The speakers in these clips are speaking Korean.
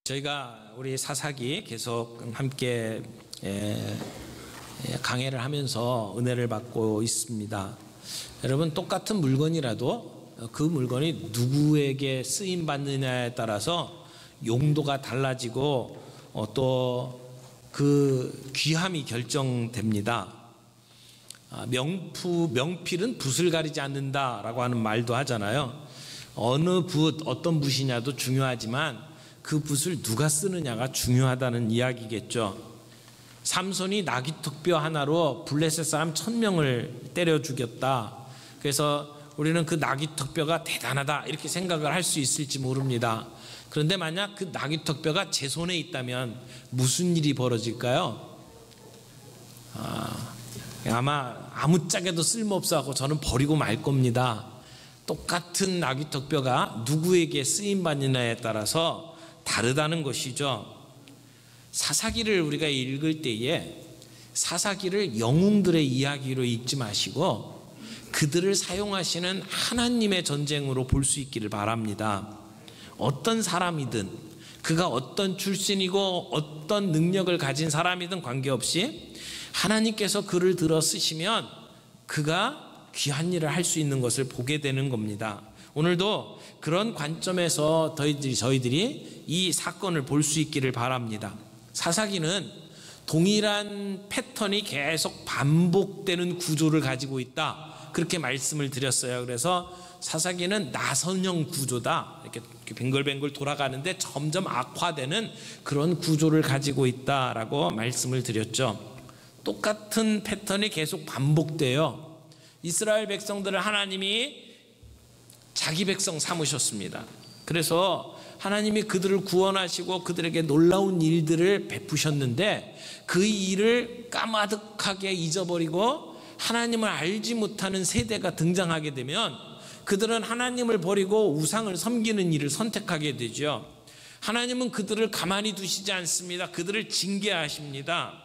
저희가 우리 사사기 계속 함께 강해를 하면서 은혜를 받고 있습니다. 여러분, 똑같은 물건이라도 그 물건이 누구에게 쓰임 받느냐에 따라서 용도가 달라지고 또 그 귀함이 결정됩니다. 명필은 붓을 가리지 않는다라고 하는 말도 하잖아요. 어느 붓, 어떤 붓이냐도 중요하지만 그 붓을 누가 쓰느냐가 중요하다는 이야기겠죠. 삼손이 나귀턱뼈 하나로 블레셋 사람 1000명을 때려 죽였다. 그래서 우리는 그 나귀턱뼈가 대단하다 이렇게 생각을 할 수 있을지 모릅니다. 그런데 만약 그 나귀턱뼈가 제 손에 있다면 무슨 일이 벌어질까요? 아마 아무짝에도 쓸모없어하고 저는 버리고 말 겁니다. 똑같은 나귀턱뼈가 누구에게 쓰임받느냐에 따라서 다르다는 것이죠. 사사기를 우리가 읽을 때에 사사기를 영웅들의 이야기로 읽지 마시고 그들을 사용하시는 하나님의 전쟁으로 볼 수 있기를 바랍니다. 어떤 사람이든 그가 어떤 출신이고 어떤 능력을 가진 사람이든 관계없이 하나님께서 그를 들어 쓰시면 그가 귀한 일을 할 수 있는 것을 보게 되는 겁니다. 오늘도 그런 관점에서 저희들이 이 사건을 볼 수 있기를 바랍니다. 사사기는 동일한 패턴이 계속 반복되는 구조를 가지고 있다, 그렇게 말씀을 드렸어요. 그래서 사사기는 나선형 구조다, 이렇게 뱅글뱅글 돌아가는데 점점 악화되는 그런 구조를 가지고 있다라고 말씀을 드렸죠. 똑같은 패턴이 계속 반복돼요. 이스라엘 백성들을 하나님이 자기 백성 삼으셨습니다. 그래서 하나님이 그들을 구원하시고 그들에게 놀라운 일들을 베푸셨는데 그 일을 까마득하게 잊어버리고 하나님을 알지 못하는 세대가 등장하게 되면 그들은 하나님을 버리고 우상을 섬기는 일을 선택하게 되죠. 하나님은 그들을 가만히 두시지 않습니다. 그들을 징계하십니다.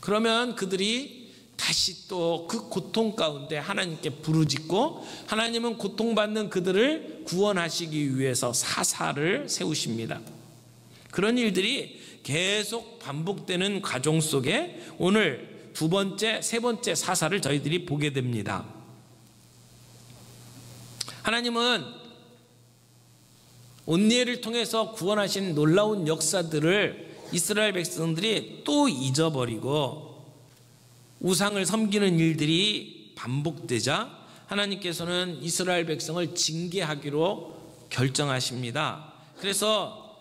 그러면 그들이 다시 또 그 고통 가운데 하나님께 부르짖고 하나님은 고통받는 그들을 구원하시기 위해서 사사를 세우십니다. 그런 일들이 계속 반복되는 과정 속에 오늘 두 번째, 세 번째 사사를 저희들이 보게 됩니다. 하나님은 온니엘을 통해서 구원하신 놀라운 역사들을 이스라엘 백성들이 또 잊어버리고 우상을 섬기는 일들이 반복되자 하나님께서는 이스라엘 백성을 징계하기로 결정하십니다. 그래서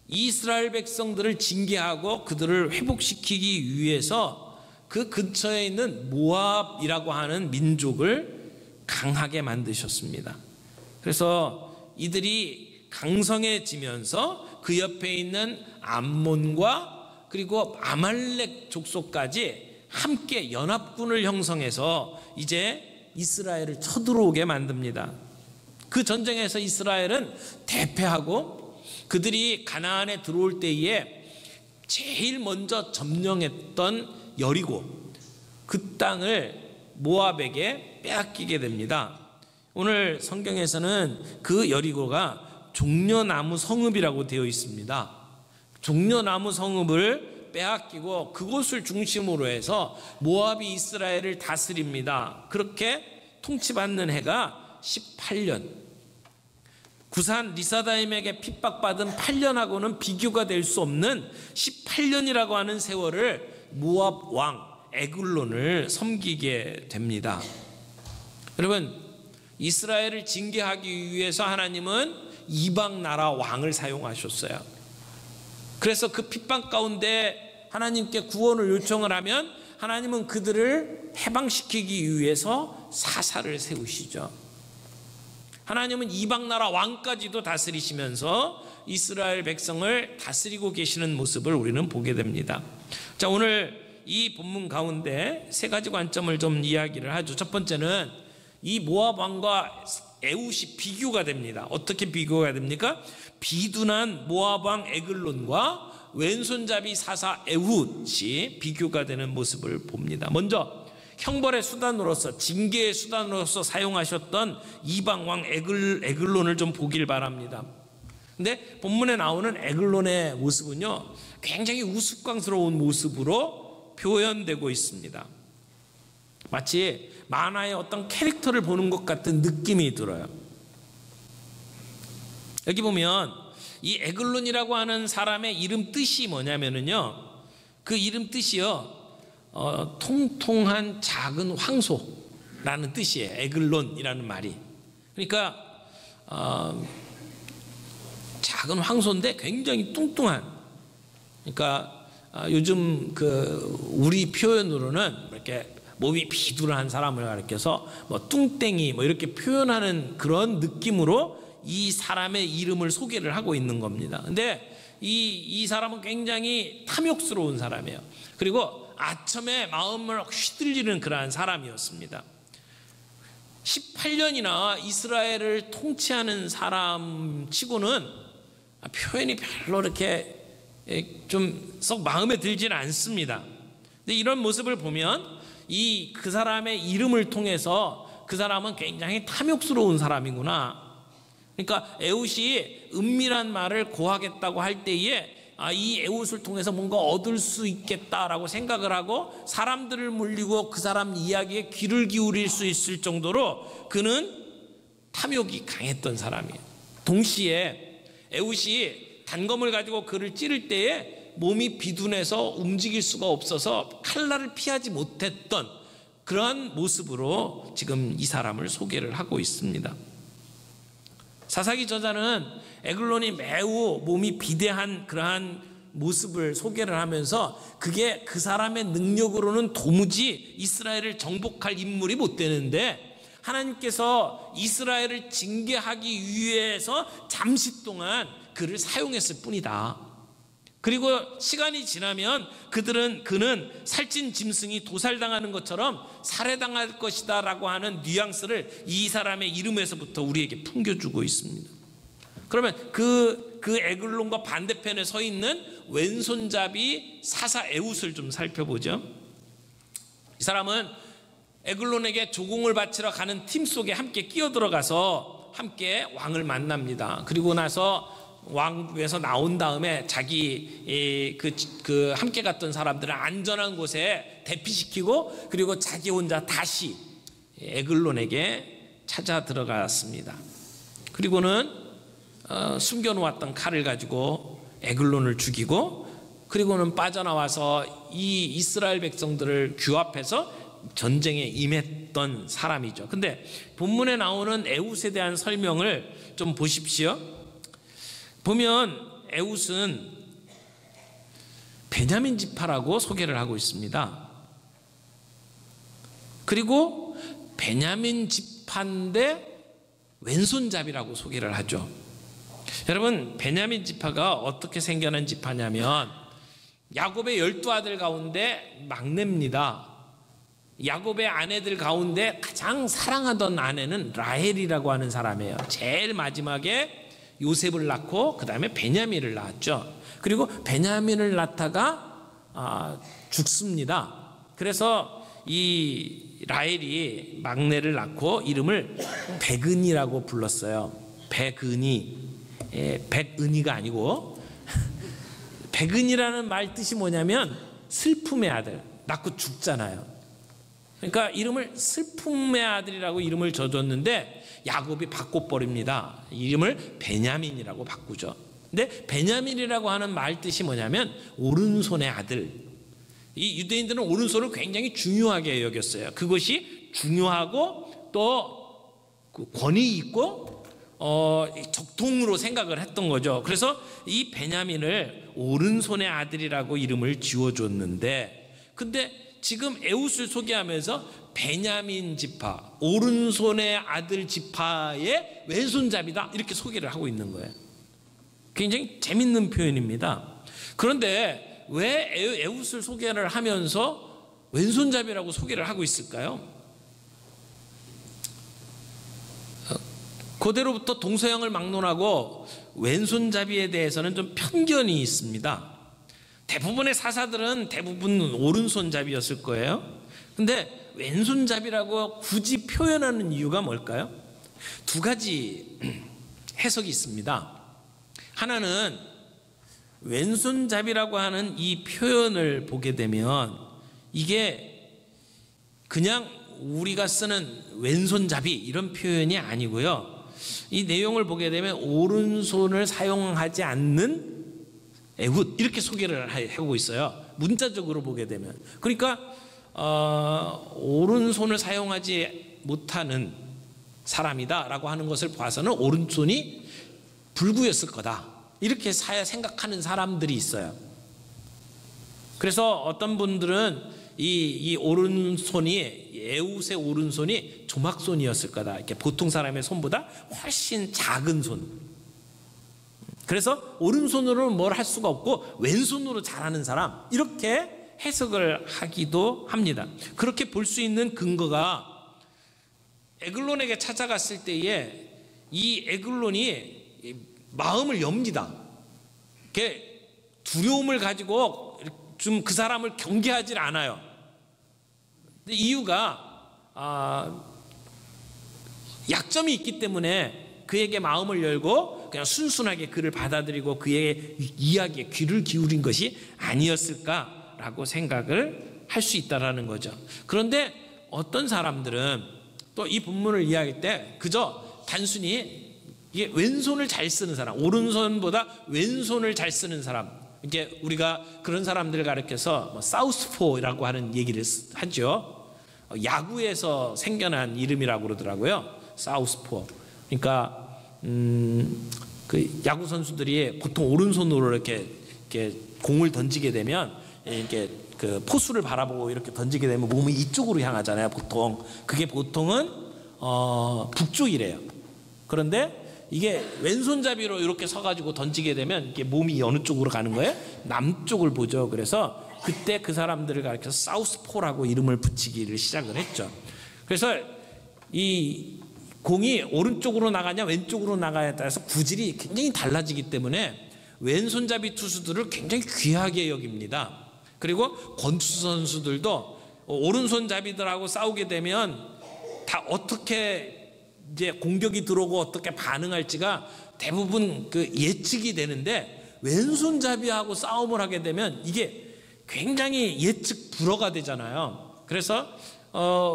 이스라엘 백성들을 징계하고 그들을 회복시키기 위해서 그 근처에 있는 모압이라고 하는 민족을 강하게 만드셨습니다. 그래서 이들이 강성해지면서 그 옆에 있는 암몬과 그리고 아말렉 족속까지 함께 연합군을 형성해서 이제 이스라엘을 쳐들어오게 만듭니다. 그 전쟁에서 이스라엘은 대패하고 그들이 가나안에 들어올 때에 제일 먼저 점령했던 여리고, 그 땅을 모압에게 빼앗기게 됩니다. 오늘 성경에서는 그 여리고가 종려나무 성읍이라고 되어 있습니다. 종려나무 성읍을 빼앗기고 그곳을 중심으로 해서 모압이 이스라엘을 다스립니다. 그렇게 통치받는 해가 18년. 구산 리사다임에게 핍박받은 8년하고는 비교가 될 수 없는 18년이라고 하는 세월을 모압 왕 에글론을 섬기게 됩니다. 여러분, 이스라엘을 징계하기 위해서 하나님은 이방 나라 왕을 사용하셨어요. 그래서 그 핍박 가운데 하나님께 구원을 요청을 하면 하나님은 그들을 해방시키기 위해서 사사를 세우시죠. 하나님은 이방 나라 왕까지도 다스리시면서 이스라엘 백성을 다스리고 계시는 모습을 우리는 보게 됩니다. 자, 오늘 이 본문 가운데 세 가지 관점을 좀 이야기를 하죠. 첫 번째는 이 모압 왕과 에훗이 비교가 됩니다. 어떻게 비교가 됩니까? 비둔한 모압 왕 에글론과 왼손잡이 사사 에훗이 비교가 되는 모습을 봅니다. 먼저 형벌의 수단으로서, 징계의 수단으로서 사용하셨던 이방 왕 에글론을 좀 보길 바랍니다. 근데 본문에 나오는 에글론의 모습은요, 굉장히 우스꽝스러운 모습으로 표현되고 있습니다. 마치 만화의 어떤 캐릭터를 보는 것 같은 느낌이 들어요. 여기 보면 이 에글론이라고 하는 사람의 이름 뜻이 뭐냐면은요, 그 이름 뜻이요, 통통한 작은 황소라는 뜻이에요. 에글론이라는 말이. 그러니까 작은 황소인데 굉장히 뚱뚱한, 그러니까 요즘 그 우리 표현으로는 이렇게 몸이 비둘한 사람을 가리켜서 뭐 뚱땡이 뭐 이렇게 표현하는 그런 느낌으로 이 사람의 이름을 소개를 하고 있는 겁니다. 근데 이 사람은 굉장히 탐욕스러운 사람이에요. 그리고 아첨에 마음을 휘둘리는 그러한 사람이었습니다. 18년이나 이스라엘을 통치하는 사람 치고는 표현이 별로 이렇게 좀 썩 마음에 들지는 않습니다. 근데 이런 모습을 보면 그 사람의 이름을 통해서 그 사람은 굉장히 탐욕스러운 사람이구나. 그러니까 에훗이 은밀한 말을 고하겠다고 할 때에 이 에훗을 통해서 뭔가 얻을 수 있겠다라고 생각을 하고 사람들을 물리고 그 사람 이야기에 귀를 기울일 수 있을 정도로 그는 탐욕이 강했던 사람이에요. 동시에 에훗이 단검을 가지고 그를 찌를 때에 몸이 비둔해서 움직일 수가 없어서 칼날을 피하지 못했던 그러한 모습으로 지금 이 사람을 소개를 하고 있습니다. 사사기 저자는 에글론이 매우 몸이 비대한 그러한 모습을 소개를 하면서 그게 그 사람의 능력으로는 도무지 이스라엘을 정복할 인물이 못 되는데 하나님께서 이스라엘을 징계하기 위해서 잠시 동안 그를 사용했을 뿐이다. 그리고 시간이 지나면 그는 살찐 짐승이 도살당하는 것처럼 살해당할 것이다 라고 하는 뉘앙스를 이 사람의 이름에서부터 우리에게 풍겨주고 있습니다. 그러면 그 에글론과 반대편에 서 있는 왼손잡이 사사 에훗을 좀 살펴보죠. 이 사람은 에글론에게 조공을 바치러 가는 팀 속에 함께 끼어들어가서 함께 왕을 만납니다. 그리고 나서 왕궁에서 나온 다음에 자기 그 함께 갔던 사람들을 안전한 곳에 대피시키고 그리고 자기 혼자 다시 에글론에게 찾아 들어갔습니다. 그리고는 숨겨놓았던 칼을 가지고 에글론을 죽이고 그리고는 빠져나와서 이 이스라엘 백성들을 규합해서 전쟁에 임했던 사람이죠. 근데 본문에 나오는 에훗에 대한 설명을 좀 보십시오. 보면 에훗은 베냐민 지파라고 소개를 하고 있습니다. 그리고 베냐민 지파인데 왼손잡이라고 소개를 하죠. 여러분, 베냐민 지파가 어떻게 생겨난 지파냐면 야곱의 12아들 가운데 막내입니다. 야곱의 아내들 가운데 가장 사랑하던 아내는 라헬이라고 하는 사람이에요. 제일 마지막에 요셉을 낳고 그 다음에 베냐민을 낳았죠. 그리고 베냐민을 낳다가 죽습니다. 그래서 이 라헬이 막내를 낳고 이름을 백은이라고 불렀어요. 백은이, 백은이가 아니고 백은이라는 말 뜻이 뭐냐면 슬픔의 아들, 낳고 죽잖아요. 그러니까 이름을 슬픔의 아들이라고 이름을 져줬는데 야곱이 바꿔버립니다. 이름을 베냐민이라고 바꾸죠. 근데 베냐민이라고 하는 말 뜻이 뭐냐면 오른손의 아들. 이 유대인들은 오른손을 굉장히 중요하게 여겼어요. 그것이 중요하고 또 권위 있고 적통으로 생각을 했던 거죠. 그래서 이 베냐민을 오른손의 아들이라고 이름을 지어줬는데 근데 지금 에훗을 소개하면서 베냐민 지파, 오른손의 아들 지파의 왼손잡이다 이렇게 소개를 하고 있는 거예요. 굉장히 재밌는 표현입니다. 그런데 왜 에훗을 소개를 하면서 왼손잡이라고 소개를 하고 있을까요? 그대로부터 동서양을 막론하고 왼손잡이에 대해서는 좀 편견이 있습니다. 대부분의 사사들은 대부분 오른손잡이였을 거예요. 근데 왼손잡이라고 굳이 표현하는 이유가 뭘까요? 두 가지 해석이 있습니다. 하나는 왼손잡이라고 하는 이 표현을 보게 되면 이게 그냥 우리가 쓰는 왼손잡이 이런 표현이 아니고요. 이 내용을 보게 되면 오른손을 사용하지 않는 에훗 이렇게 소개를 하고 있어요. 문자적으로 보게 되면. 그러니까 오른손을 사용하지 못하는 사람이다라고 하는 것을 봐서는 오른손이 불구였을 거다 이렇게 생각하는 사람들이 있어요. 그래서 어떤 분들은 이 오른손이 에웃의 오른손이 조막손이었을 거다. 이렇게 보통 사람의 손보다 훨씬 작은 손. 그래서 오른손으로는 뭘 할 수가 없고 왼손으로 잘하는 사람 이렇게 해석을 하기도 합니다. 그렇게 볼 수 있는 근거가 에글론에게 찾아갔을 때에 이 에글론이 마음을 엽니다. 이렇게 두려움을 가지고 좀 그 사람을 경계하지 않아요. 근데 이유가 약점이 있기 때문에 그에게 마음을 열고 그냥 순순하게 그를 받아들이고 그의 이야기에 귀를 기울인 것이 아니었을까라고 생각을 할 수 있다라는 거죠. 그런데 어떤 사람들은 또 이 본문을 이해할 때 그저 단순히 이게 왼손을 잘 쓰는 사람, 오른손보다 왼손을 잘 쓰는 사람, 이게 우리가 그런 사람들을 가리켜서 사우스포라고 하는 얘기를 하죠. 야구에서 생겨난 이름이라고 그러더라고요. 사우스포. 그러니까 그 야구 선수들이 보통 오른손으로 이렇게 공을 던지게 되면 이렇게 그 포수를 바라보고 이렇게 던지게 되면 몸이 이쪽으로 향하잖아요. 보통 그게 보통은 북쪽이래요. 그런데 이게 왼손잡이로 이렇게 서가지고 던지게 되면 이게 몸이 어느 쪽으로 가는 거예요? 남쪽을 보죠. 그래서 그때 그 사람들을 가리켜서 사우스포라고 이름을 붙이기를 시작을 했죠. 그래서 이 공이 오른쪽으로 나가냐 왼쪽으로 나가냐에 따라서 구질이 굉장히 달라지기 때문에 왼손잡이 투수들을 굉장히 귀하게 여깁니다. 그리고 권투 선수들도 오른손잡이들하고 싸우게 되면 다 어떻게 이제 공격이 들어오고 어떻게 반응할지가 대부분 그 예측이 되는데 왼손잡이하고 싸움을 하게 되면 이게 굉장히 예측 불허가 되잖아요. 그래서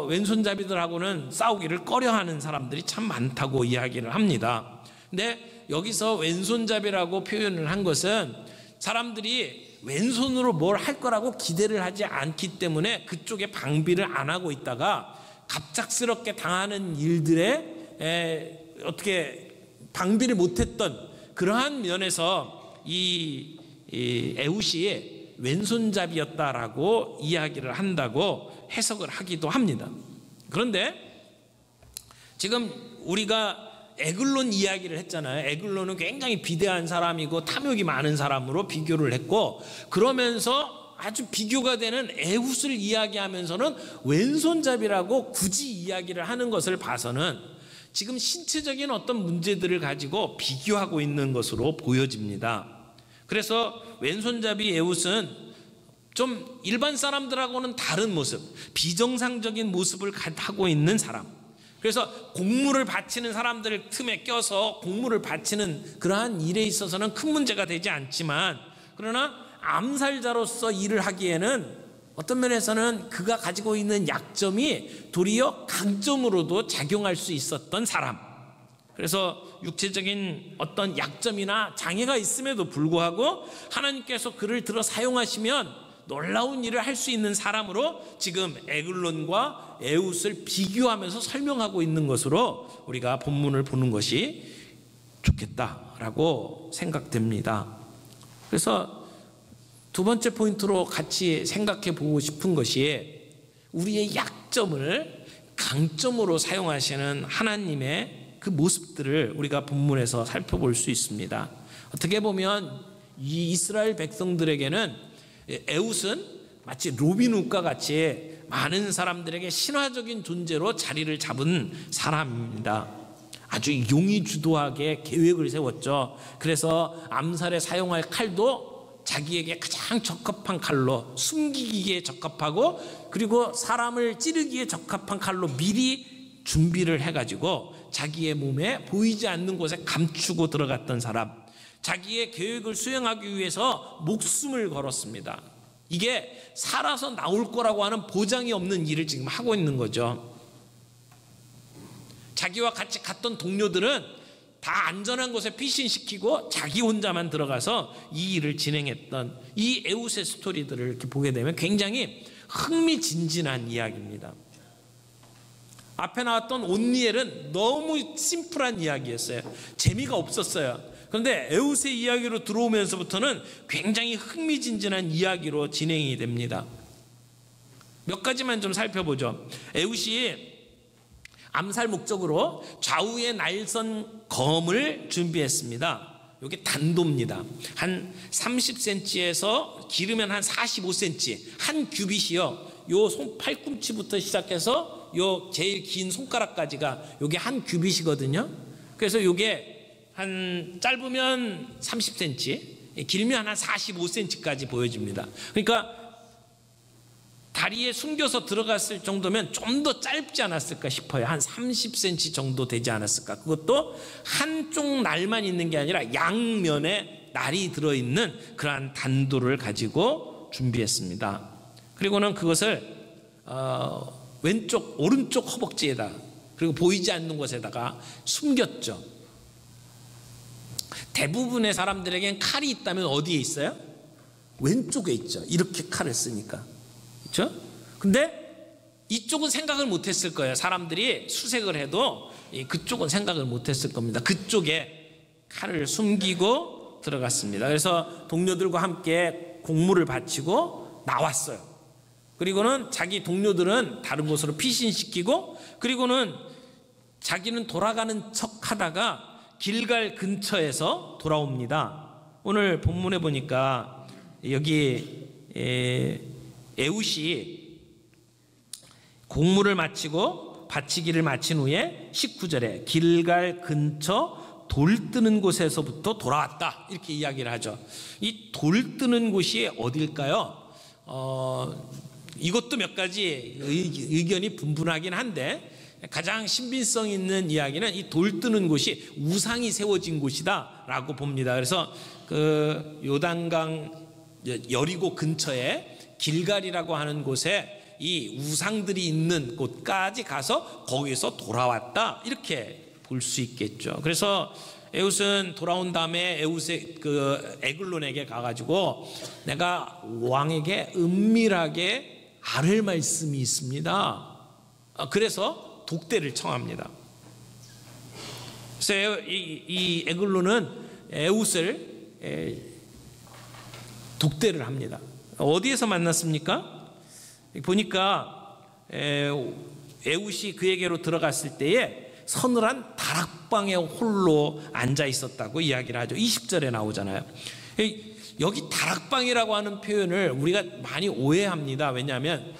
왼손잡이들하고는 싸우기를 꺼려하는 사람들이 참 많다고 이야기를 합니다. 근데 여기서 왼손잡이라고 표현을 한 것은 사람들이 왼손으로 뭘 할 거라고 기대를 하지 않기 때문에 그쪽에 방비를 안 하고 있다가 갑작스럽게 당하는 일들에 어떻게 방비를 못했던 그러한 면에서 이 에웃이 왼손잡이였다라고 이야기를 한다고 해석을 하기도 합니다. 그런데 지금 우리가 에글론 이야기를 했잖아요. 에글론은 굉장히 비대한 사람이고 탐욕이 많은 사람으로 비교를 했고, 그러면서 아주 비교가 되는 에웃을 이야기하면서는 왼손잡이라고 굳이 이야기를 하는 것을 봐서는 지금 신체적인 어떤 문제들을 가지고 비교하고 있는 것으로 보여집니다. 그래서 왼손잡이 에웃은 좀 일반 사람들하고는 다른 모습, 비정상적인 모습을 하고 있는 사람, 그래서 공물을 바치는 사람들 틈에 껴서 공물을 바치는 그러한 일에 있어서는 큰 문제가 되지 않지만, 그러나 암살자로서 일을 하기에는 어떤 면에서는 그가 가지고 있는 약점이 도리어 강점으로도 작용할 수 있었던 사람, 그래서 육체적인 어떤 약점이나 장애가 있음에도 불구하고 하나님께서 그를 들어 사용하시면 놀라운 일을 할 수 있는 사람으로 지금 에글론과 에웃을 비교하면서 설명하고 있는 것으로 우리가 본문을 보는 것이 좋겠다라고 생각됩니다. 그래서 두 번째 포인트로 같이 생각해 보고 싶은 것이 우리의 약점을 강점으로 사용하시는 하나님의 그 모습들을 우리가 본문에서 살펴볼 수 있습니다. 어떻게 보면 이 이스라엘 백성들에게는 에웃은 마치 로빈훗과 같이 많은 사람들에게 신화적인 존재로 자리를 잡은 사람입니다. 아주 용의주도하게 계획을 세웠죠. 그래서 암살에 사용할 칼도 자기에게 가장 적합한 칼로, 숨기기에 적합하고 그리고 사람을 찌르기에 적합한 칼로 미리 준비를 해가지고 자기의 몸에 보이지 않는 곳에 감추고 들어갔던 사람, 자기의 계획을 수행하기 위해서 목숨을 걸었습니다. 이게 살아서 나올 거라고 하는 보장이 없는 일을 지금 하고 있는 거죠. 자기와 같이 갔던 동료들은 다 안전한 곳에 피신시키고 자기 혼자만 들어가서 이 일을 진행했던 이 에웃의 스토리들을 이렇게 보게 되면 굉장히 흥미진진한 이야기입니다. 앞에 나왔던 온니엘은 너무 심플한 이야기였어요. 재미가 없었어요. 그런데 에웃의 이야기로 들어오면서부터는 굉장히 흥미진진한 이야기로 진행이 됩니다. 몇 가지만 좀 살펴보죠. 에웃이 암살 목적으로 좌우의 날선 검을 준비했습니다. 이게 단도입니다. 한 30cm에서 길으면 한 45cm, 한 규빗이요. 요 손 팔꿈치부터 시작해서 요 제일 긴 손가락까지가 요게 한 규빗이거든요. 그래서 요게 한 짧으면 30cm, 길면 한 45cm까지 보여집니다. 그러니까 다리에 숨겨서 들어갔을 정도면 좀 더 짧지 않았을까 싶어요. 한 30cm 정도 되지 않았을까. 그것도 한쪽 날만 있는 게 아니라 양면에 날이 들어있는 그러한 단도를 가지고 준비했습니다. 그리고는 그것을 왼쪽 오른쪽 허벅지에다 그리고 보이지 않는 곳에다가 숨겼죠. 대부분의 사람들에겐 칼이 있다면 어디에 있어요? 왼쪽에 있죠. 이렇게 칼을 쓰니까. 그렇죠? 근데 이쪽은 생각을 못했을 거예요. 사람들이 수색을 해도 그쪽은 생각을 못했을 겁니다. 그쪽에 칼을 숨기고 들어갔습니다. 그래서 동료들과 함께 공물을 바치고 나왔어요. 그리고는 자기 동료들은 다른 곳으로 피신시키고, 그리고는 자기는 돌아가는 척 하다가 길갈 근처에서 돌아옵니다. 오늘 본문에 보니까 여기 에웃이 공물을 마치고 바치기를 마친 후에 19절에 길갈 근처 돌 뜨는 곳에서부터 돌아왔다, 이렇게 이야기를 하죠. 이 돌 뜨는 곳이 어딜까요? 이것도 몇 가지 의견이 분분하긴 한데 가장 신빙성 있는 이야기는 이 돌 뜨는 곳이 우상이 세워진 곳이다 라고 봅니다. 그래서 그 요단강 여리고 근처에 길갈이라고 하는 곳에 이 우상들이 있는 곳까지 가서 거기서 돌아왔다, 이렇게 볼 수 있겠죠. 그래서 에웃은 돌아온 다음에 에웃의 그 에글론에게 가가지고 내가 왕에게 은밀하게 아를 말씀이 있습니다. 그래서 독대를 청합니다. 그래서 이 에글론은 에웃을 독대를 합니다. 어디에서 만났습니까? 보니까 에웃이 그에게로 들어갔을 때에 서늘한 다락방에 홀로 앉아 있었다고 이야기를 하죠. 20절에 나오잖아요. 여기 다락방이라고 하는 표현을 우리가 많이 오해합니다. 왜냐하면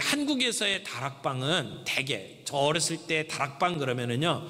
한국에서의 다락방은 대개 저 어렸을 때 다락방 그러면은요,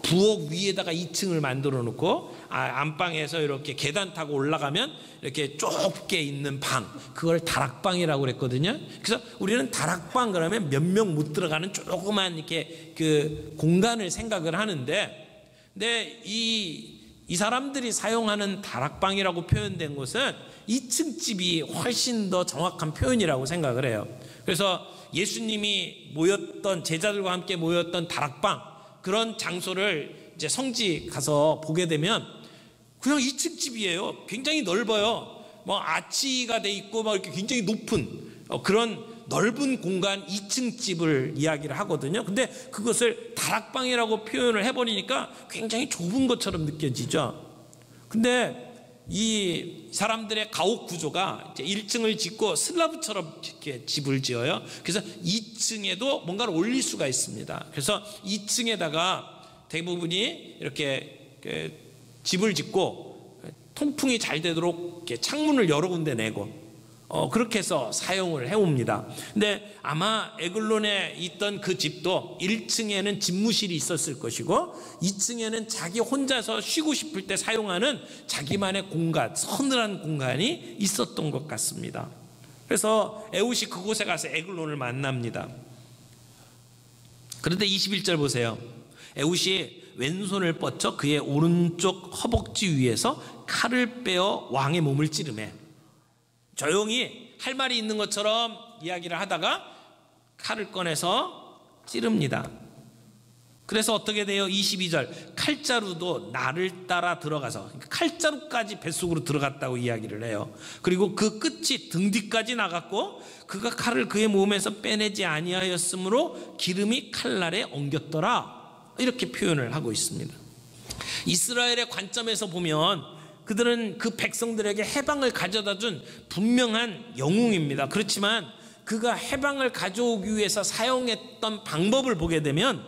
부엌 위에다가 2층을 만들어 놓고 안방에서 이렇게 계단 타고 올라가면 이렇게 좁게 있는 방, 그걸 다락방이라고 그랬거든요. 그래서 우리는 다락방 그러면 몇 명 못 들어가는 조그만 이렇게 그 공간을 생각을 하는데, 근데 이 사람들이 사용하는 다락방이라고 표현된 곳은 2층 집이 훨씬 더 정확한 표현이라고 생각을 해요. 그래서 예수님이 모였던, 제자들과 함께 모였던 다락방, 그런 장소를 이제 성지 가서 보게 되면 그냥 2층 집이에요. 굉장히 넓어요. 뭐 아치가 돼 있고 막 이렇게 굉장히 높은 그런 넓은 공간 2층 집을 이야기를 하거든요. 근데 그것을 다락방이라고 표현을 해버리니까 굉장히 좁은 것처럼 느껴지죠. 근데 이 사람들의 가옥 구조가 이제 1층을 짓고 슬라브처럼 이렇게 집을 지어요. 그래서 2층에도 뭔가를 올릴 수가 있습니다. 그래서 2층에다가 대부분이 이렇게 집을 짓고 통풍이 잘 되도록 이렇게 창문을 여러 군데 내고 그렇게 해서 사용을 해옵니다. 근데 아마 에글론에 있던 그 집도 1층에는 집무실이 있었을 것이고 2층에는 자기 혼자서 쉬고 싶을 때 사용하는 자기만의 공간, 서늘한 공간이 있었던 것 같습니다. 그래서 에웃이 그곳에 가서 에글론을 만납니다. 그런데 21절 보세요. 에훗이 왼손을 뻗쳐 그의 오른쪽 허벅지 위에서 칼을 빼어 왕의 몸을 찌르매 조용히 할 말이 있는 것처럼 이야기를 하다가 칼을 꺼내서 찌릅니다. 그래서 어떻게 돼요? 22절 칼자루도 나를 따라 들어가서 칼자루까지 뱃속으로 들어갔다고 이야기를 해요. 그리고 그 끝이 등 뒤까지 나갔고 그가 칼을 그의 몸에서 빼내지 아니하였으므로 기름이 칼날에 엉겼더라, 이렇게 표현을 하고 있습니다. 이스라엘의 관점에서 보면 그들은 그 백성들에게 해방을 가져다 준 분명한 영웅입니다. 그렇지만 그가 해방을 가져오기 위해서 사용했던 방법을 보게 되면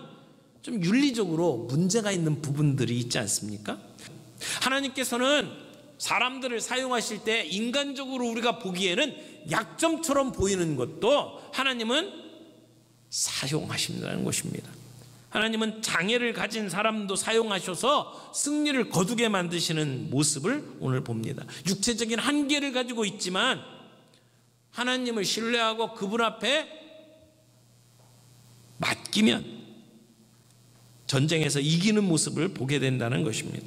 좀 윤리적으로 문제가 있는 부분들이 있지 않습니까? 하나님께서는 사람들을 사용하실 때 인간적으로 우리가 보기에는 약점처럼 보이는 것도 하나님은 사용하신다는 것입니다. 하나님은 장애를 가진 사람도 사용하셔서 승리를 거두게 만드시는 모습을 오늘 봅니다. 육체적인 한계를 가지고 있지만 하나님을 신뢰하고 그분 앞에 맡기면 전쟁에서 이기는 모습을 보게 된다는 것입니다.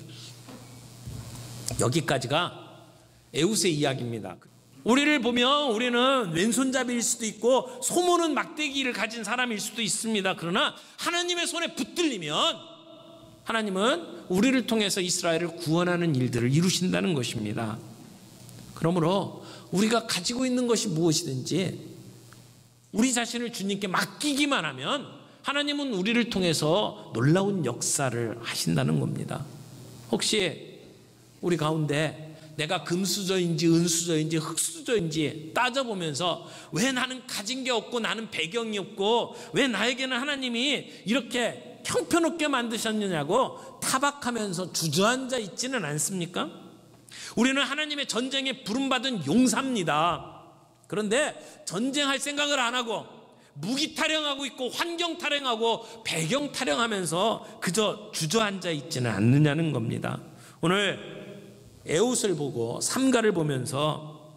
여기까지가 에훗의 이야기입니다. 우리를 보면 우리는 왼손잡이일 수도 있고 소모는 막대기를 가진 사람일 수도 있습니다. 그러나 하나님의 손에 붙들리면 하나님은 우리를 통해서 이스라엘을 구원하는 일들을 이루신다는 것입니다. 그러므로 우리가 가지고 있는 것이 무엇이든지 우리 자신을 주님께 맡기기만 하면 하나님은 우리를 통해서 놀라운 역사를 하신다는 겁니다. 혹시 우리 가운데 내가 금수저인지 은수저인지 흙수저인지 따져보면서 왜 나는 가진 게 없고 나는 배경이 없고 왜 나에게는 하나님이 이렇게 형편없게 만드셨느냐고 타박하면서 주저앉아 있지는 않습니까? 우리는 하나님의 전쟁에 부름받은 용사입니다. 그런데 전쟁할 생각을 안 하고 무기 타령하고 있고 환경 타령하고 배경 타령하면서 그저 주저앉아 있지는 않느냐는 겁니다. 오늘 에훗을 보고 삼가를 보면서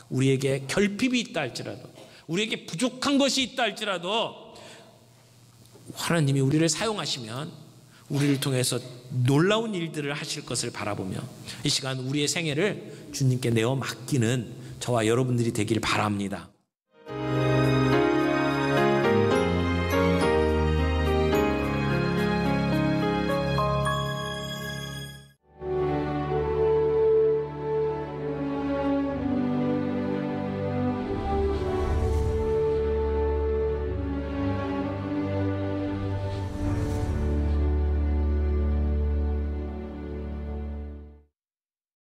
우리에게 결핍이 있다 할지라도 우리에게 부족한 것이 있다 할지라도 하나님이 우리를 사용하시면 우리를 통해서 놀라운 일들을 하실 것을 바라보며 이 시간 우리의 생애를 주님께 내어 맡기는 저와 여러분들이 되길 바랍니다.